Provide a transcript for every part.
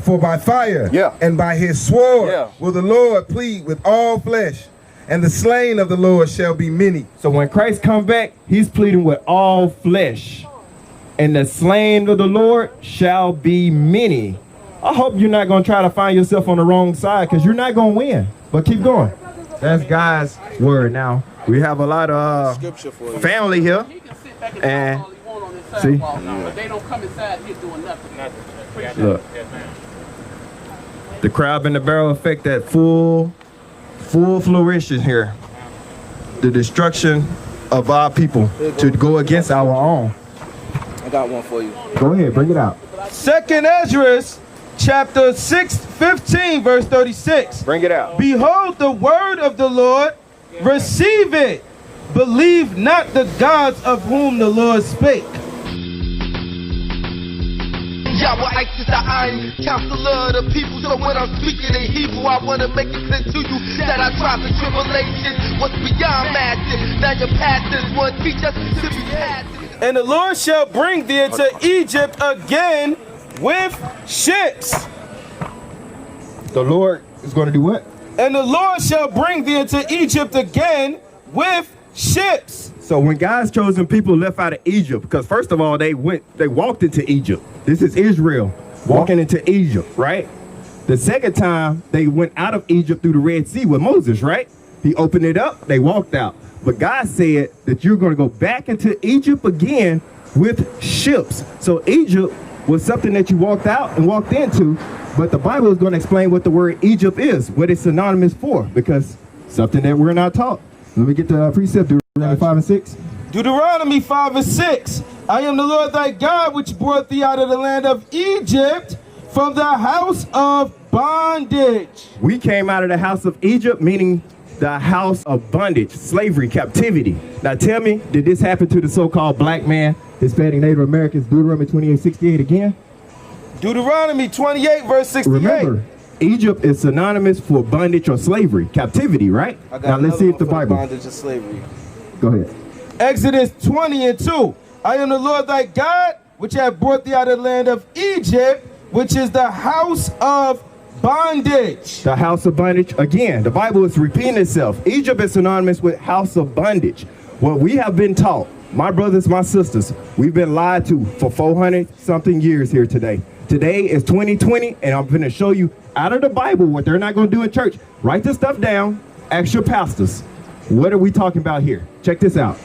For by fire and by his sword will the Lord plead with all flesh, and the slain of the Lord shall be many. So when Christ comes back, he's pleading with all flesh, and the slain of the Lord shall be many. I hope you're not going to try to find yourself on the wrong side, because you're not going to win. But keep going. That's God's word. Now, we have a lot of family here. And see, but they don't come inside here doing nothing. Look, the crab in the barrel effect, that full flourishing here. The destruction of our people to go against our own. I got one for you. Go ahead, bring it out. 2nd Ezra, chapter 6:15, verse 36. Bring it out. Behold the word of the Lord, receive it. Believe not the gods of whom the Lord spake. Yahweh is the iron counselor of the people. So when I'm speaking in Hebrew, I want to make it clear to you that our trials and tribulations was beyond massive. Now your pastors would teach us to be passive. And the Lord shall bring thee into Egypt again with ships. The Lord is going to do what? And the Lord shall bring thee into Egypt again with ships. So when God's chosen people left out of Egypt, because first of all, they walked into Egypt. This is Israel walking into Egypt, right? The second time they went out of Egypt through the Red Sea with Moses, right? He opened it up, they walked out. But God said that you're going to go back into Egypt again with ships. So Egypt was something that you walked out and walked into, but the Bible is going to explain what the word Egypt is, what it's synonymous for, because something that we're not taught. Let me get the precept, Deuteronomy 5 and 6. Deuteronomy 5 and 6. I am the Lord thy God, which brought thee out of the land of Egypt from the house of bondage. We came out of the house of Egypt, meaning the house of bondage, slavery, captivity. Now tell me, did this happen to the so-called black man, Hispanic, Native Americans? Deuteronomy 28:68 again. Deuteronomy 28 verse 68. Remember, Egypt is synonymous for bondage or slavery, captivity, right? Now let's see if the Bible. Bondage and slavery. Go ahead. Exodus 20 and 2. I am the Lord thy God, which have brought thee out of the land of Egypt, which is the house of bondage. The house of bondage. Again, the Bible is repeating itself. Egypt is synonymous with house of bondage. What we have been taught, my brothers, my sisters, we've been lied to for 400 something years here today. Today is 2020, and I'm going to show you out of the Bible what they're not going to do in church. Write this stuff down. Ask your pastors. What are we talking about here? Check this out.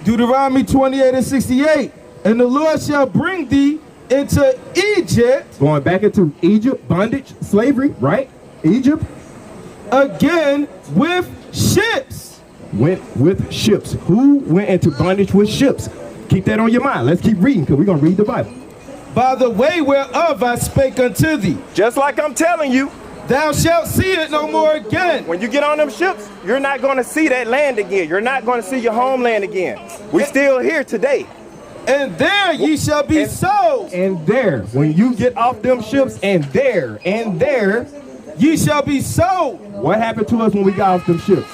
Deuteronomy 28 and 68. And the Lord shall bring thee into Egypt. Going back into Egypt, bondage, slavery, right? Egypt. Again with ships. Went with ships. Who went into bondage with ships? Keep that on your mind. Let's keep reading, because we're going to read the Bible. By the way whereof I spake unto thee. Just like I'm telling you. Thou shalt see it no more again. When you get on them ships, you're not going to see that land again. You're not going to see your homeland again. We're still here today. And there ye shall be sold. And there, when you get off them ships, and there, ye shall be sold. What happened to us when we got off them ships?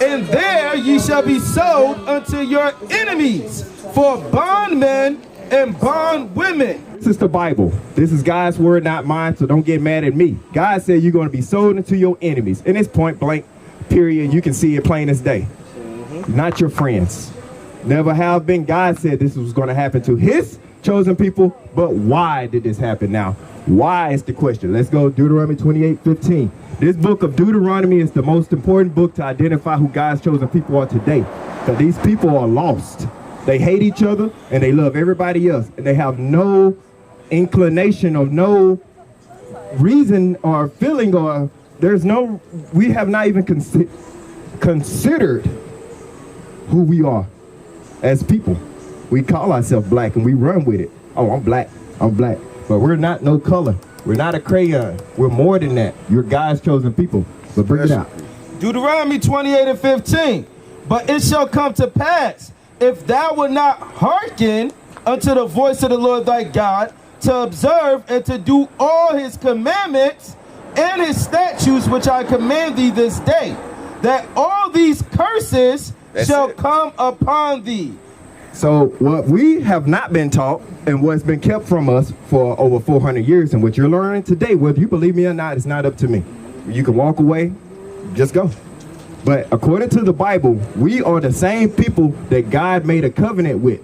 And there ye shall be sold unto your enemies for bondmen and bondwomen. This is the Bible. This is God's word, not mine, so don't get mad at me. God said you're going to be sold into your enemies. And it's point blank, period. You can see it plain as day. Not your friends. Never have been. God said this was going to happen to his chosen people, but why did this happen now? Why is the question. Let's go Deuteronomy 28:15. This book of Deuteronomy is the most important book to identify who God's chosen people are today. Because these people are lost. They hate each other and they love everybody else. And they have no inclination or no reason or feeling, or we have not even considered who we are as people. We call ourselves black and we run with it. Oh, I'm black. But we're not no color. We're not a crayon. We're more than that. You're God's chosen people. So bring it out. Deuteronomy 28 and 15. But it shall come to pass, if thou wilt not hearken unto the voice of the Lord thy God, to observe and to do all his commandments and his statutes which I command thee this day, that all these curses shall come upon thee. So what we have not been taught and what's been kept from us for over 400 years and what you're learning today, whether you believe me or not, it's not up to me. You can walk away, just go. But according to the Bible, we are the same people that God made a covenant with.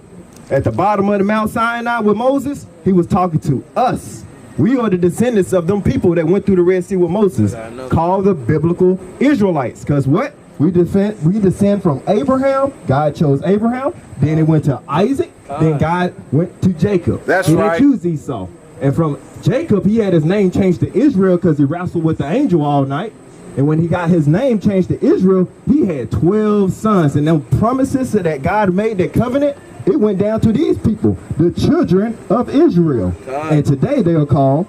At the bottom of the Mount Sinai with Moses, he was talking to us. We are the descendants of them people that went through the Red Sea with Moses, called the biblical Israelites. Because what? We descend from Abraham. God chose Abraham. Then it went to Isaac. Then God went to Jacob. That's right. right. He didn't choose Esau. And from Jacob, he had his name changed to Israel because he wrestled with the angel all night. And when he got his name changed to Israel, he had 12 sons. And them promises that God made, that covenant, it went down to these people, the children of Israel. And today they are called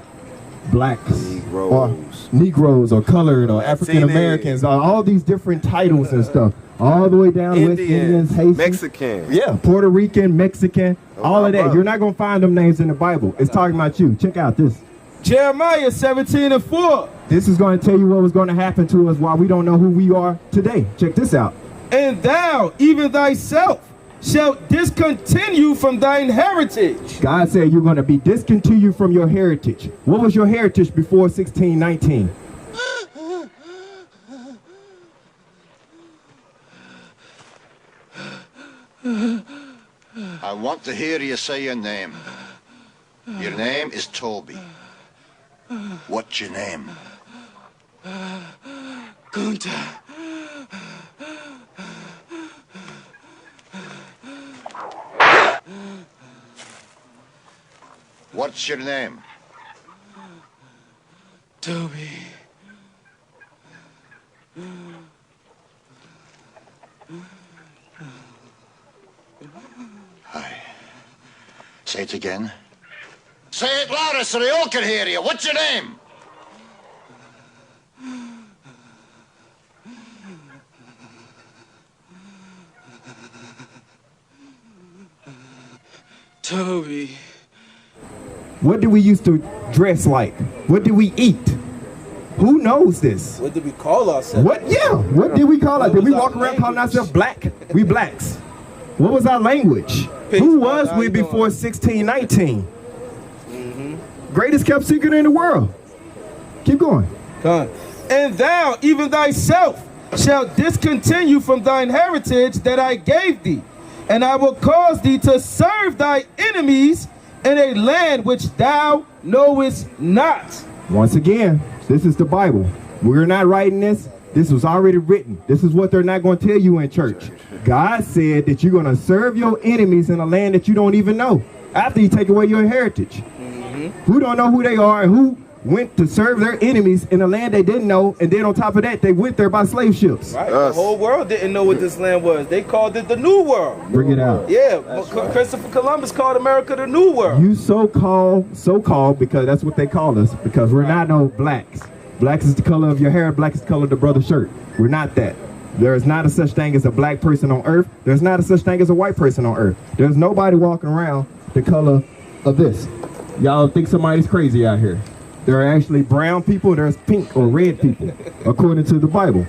blacks, Negroes or colored or African Americans, or all these different titles and stuff. All the way down to West Indians, Haitians, Mexican. Yeah, Puerto Rican, Mexican, all of that. You're not going to find them names in the Bible. It's talking about you. Check out this. Jeremiah 17:4. This is going to tell you what was going to happen to us while we don't know who we are today. Check this out. And thou, even thyself, shalt discontinue from thine heritage. God said you're going to be discontinued from your heritage. What was your heritage before 1619? I want to hear you say your name. Your name is Toby. What's your name? Gunther. What's your name? Toby. Hi. Say it again. Say it louder so they all can hear you. What's your name? Toby. What do we used to dress like? What did we eat? Who knows this? What did we call ourselves? What? Yeah. What did we call it? Did we walk around calling ourselves black? We blacks. What was our language? Who was we before 1619? Greatest kept secret in the world. Keep going. And thou, even thyself, shalt discontinue from thine heritage that I gave thee, and I will cause thee to serve thy enemies in a land which thou knowest not. Once again, this is the Bible. We're not writing this. This was already written. This is what they're not going to tell you in church. God said that you're going to serve your enemies in a land that you don't even know after you take away your heritage. Who don't know who they are and who went to serve their enemies in a land they didn't know, and then on top of that, they went there by slave ships. Right. The whole world didn't know what this land was. They called it the New World. Bring it out. Yeah, Christopher Columbus called America the New World. You so-called, because that's what they call us, because we're not no blacks. Blacks is the color of your hair, black is the color of the brother's shirt. We're not that. There is not a such thing as a black person on earth. There's not a such thing as a white person on earth. There's nobody walking around the color of this. Y'all think somebody's crazy out here. There are actually brown people, there's pink or red people, according to the Bible.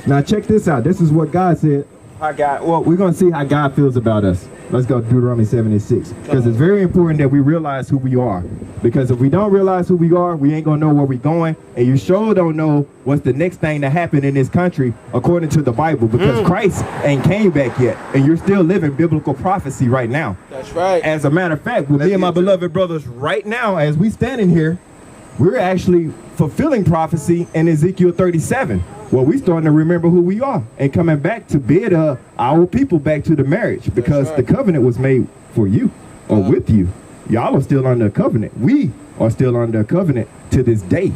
Now check this out. This is what God said. We're going to see how God feels about us. Let's go to Deuteronomy 76. Because it's very important that we realize who we are. Because if we don't realize who we are, we ain't going to know where we're going. And you sure don't know what's the next thing to happen in this country, according to the Bible. Because Christ ain't came back yet. And you're still living biblical prophecy right now. That's right. As a matter of fact, with me and my beloved brothers right now, as we standing here, we're actually fulfilling prophecy in Ezekiel 37. Well, we starting to remember who we are and coming back to bid our people back to the marriage, because the covenant was made for you or with you. Y'all are still under a covenant. We are still under a covenant to this day,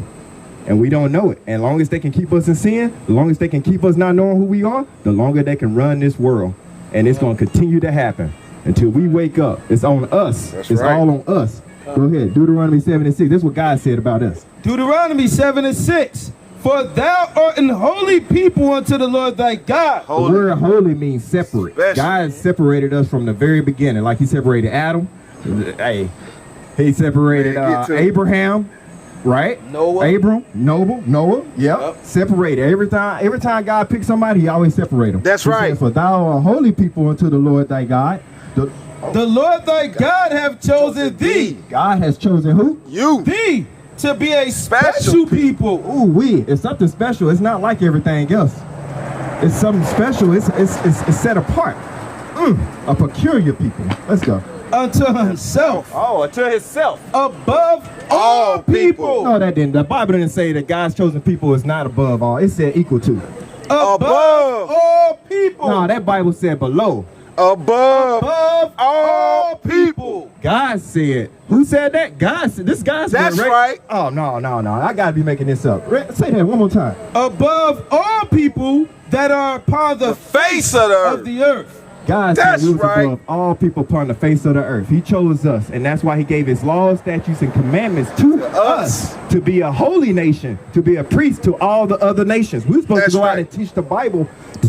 and we don't know it. And long as they can keep us in sin, the long as they can keep us not knowing who we are, the longer they can run this world. And it's going to continue to happen until we wake up. It's on us. It's all on us. Go ahead. Deuteronomy 7:6. This is what God said about us. Deuteronomy 7:6. For thou art an holy people unto the Lord thy God. The word holy means separate. God separated us from the very beginning. Like he separated Adam. Hey, he separated Abraham, right? Noah. Noah. Yep. Separated. Every time God picked somebody, he always separated them. That's right. For thou art holy people unto the Lord thy God. The Lord thy God have chosen thee. God has chosen who? You. Thee to be a Special special people. Ooh, it's something special. It's not like everything else. It's something special. It's set apart. A peculiar people. Let's go. Unto himself. Oh, unto himself. Above all people. No, that didn't. The Bible didn't say that God's chosen people is not above all. It said equal to. Above all people. No, that Bible said below. Above all people. God said. Who said that? God said. This guy said. That's right. Oh, no. I gotta be making this up. Say that one more time. Above all people that are upon the face of the earth. God That's said we was right. above all people upon the face of the earth. He chose us, and that's why he gave his laws, statutes, and commandments to us to be a holy nation, to be a priest to all the other nations. We're supposed That's to go out right. and teach the Bible,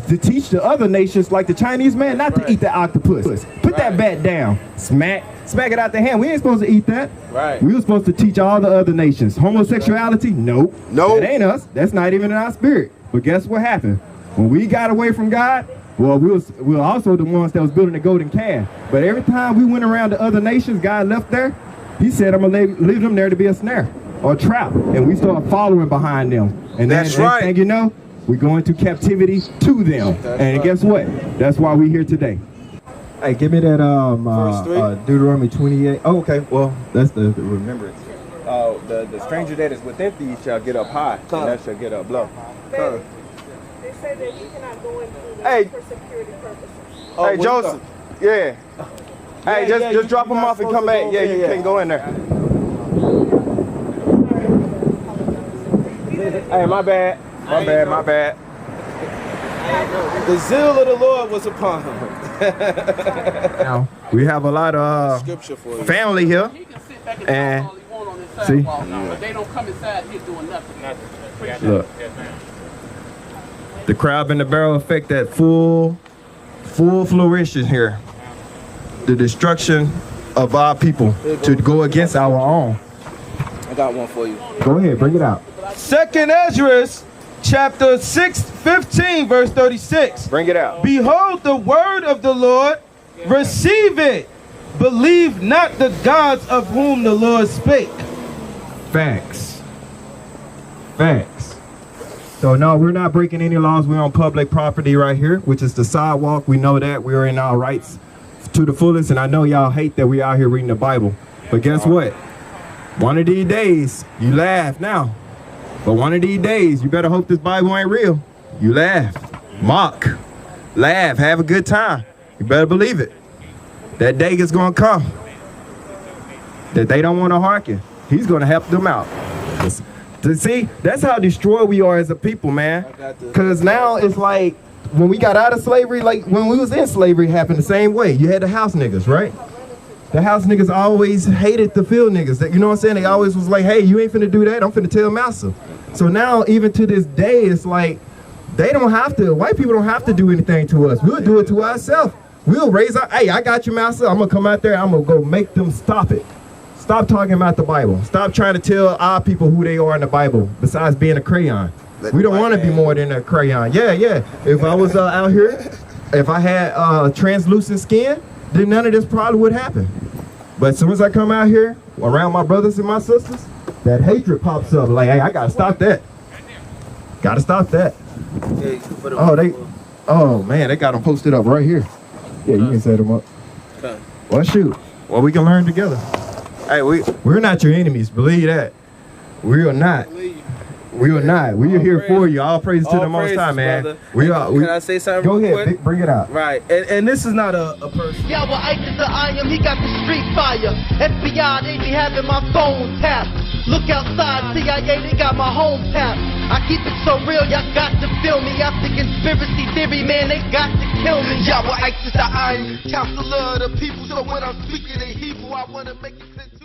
to teach the other nations, like the Chinese man, not to eat the octopus. Put that bat down. Smack it out the hand. We ain't supposed to eat that. Right. We were supposed to teach all the other nations. Homosexuality? Nope. Nope. That ain't us. That's not even in our spirit. But guess what happened? When we got away from God, well, we were also the ones that was building the golden calf. But every time we went around to other nations, God left there. He said, I'm going to leave them there to be a snare or a trap. And we started following behind them. And then That's next right. thing you know, we go into captivity to them. And guess what? That's why we're here today. Hey, give me that Deuteronomy 28. Oh, okay. Well, that's the remembrance. The stranger that is within thee shall get up high, and that shall get up low. They say that you cannot go into the Hey. for security purposes. Hey, Joseph. Yeah. Hey, just drop them off and come back. Yeah, you can go in there. Hey, my bad. My bad. The zeal of the Lord was upon him. Now, we have a lot of Scripture for you. family here. He can sit back and And talk all he want on his see? sidewalk, but they don't come inside here doing nothing. Look. The crab in the barrel effect, that full flourishing here. The destruction of our people to go against our own. I got one for you. Go ahead, bring it out. 2nd Ezra, chapter 6:15, verse 36. Bring it out. Behold the word of the Lord, receive it. Believe not the gods of whom the Lord spake. Facts. So no, we're not breaking any laws. We're on public property right here, which is the sidewalk. We know that. We're in our rights to the fullest. And I know y'all hate that we out here reading the Bible. But guess what? One of these days, you laugh now. But one of these days, you better hope this Bible ain't real. You laugh, mock, laugh, have a good time. You better believe it. That day is going to come. That they don't want to hearken. He's going to help them out. To see, that's how destroyed we are as a people, man. Because now it's like, when we got out of slavery, like when we was in slavery, it happened the same way. You had the house niggas, right? The house niggas always hated the field niggas. You know what I'm saying? They always was like, hey, you ain't finna do that. I'm finna tell massa. So now, even to this day, it's like, they don't have to, white people don't have to do anything to us. We'll do it to ourselves. We'll raise our, hey, I got you, massa. I'm gonna come out there, I'm gonna go make them stop it. Stop talking about the Bible. Stop trying to tell our people who they are in the Bible, besides being a crayon. We don't want to be more than a crayon. Yeah. If I was out here, if I had translucent skin, then none of this probably would happen. But as soon as I come out here, around my brothers and my sisters, that hatred pops up. Like, hey, I gotta stop that. Gotta stop that. Oh man, they got them posted up right here. Yeah, you can set them up. Well, shoot. Well, we can learn together. Hey, we're not your enemies. Believe that. We are not. We are not. We are here for you. All praises to the Most High, man. Brother. Can I say something Go real ahead, quick? bring it out. Right, and this is not a person. Yeah, well, Ike is I am, he got the street fire. FBI, they be having my phone tapped. Look outside, CIA, they got my home tapped. I keep it so real, y'all got to feel me. After conspiracy theory, man, they got to kill me. Yeah, well, Ike is I am, counselor of the people. So when I'm speaking in Hebrew, I want to make it sense.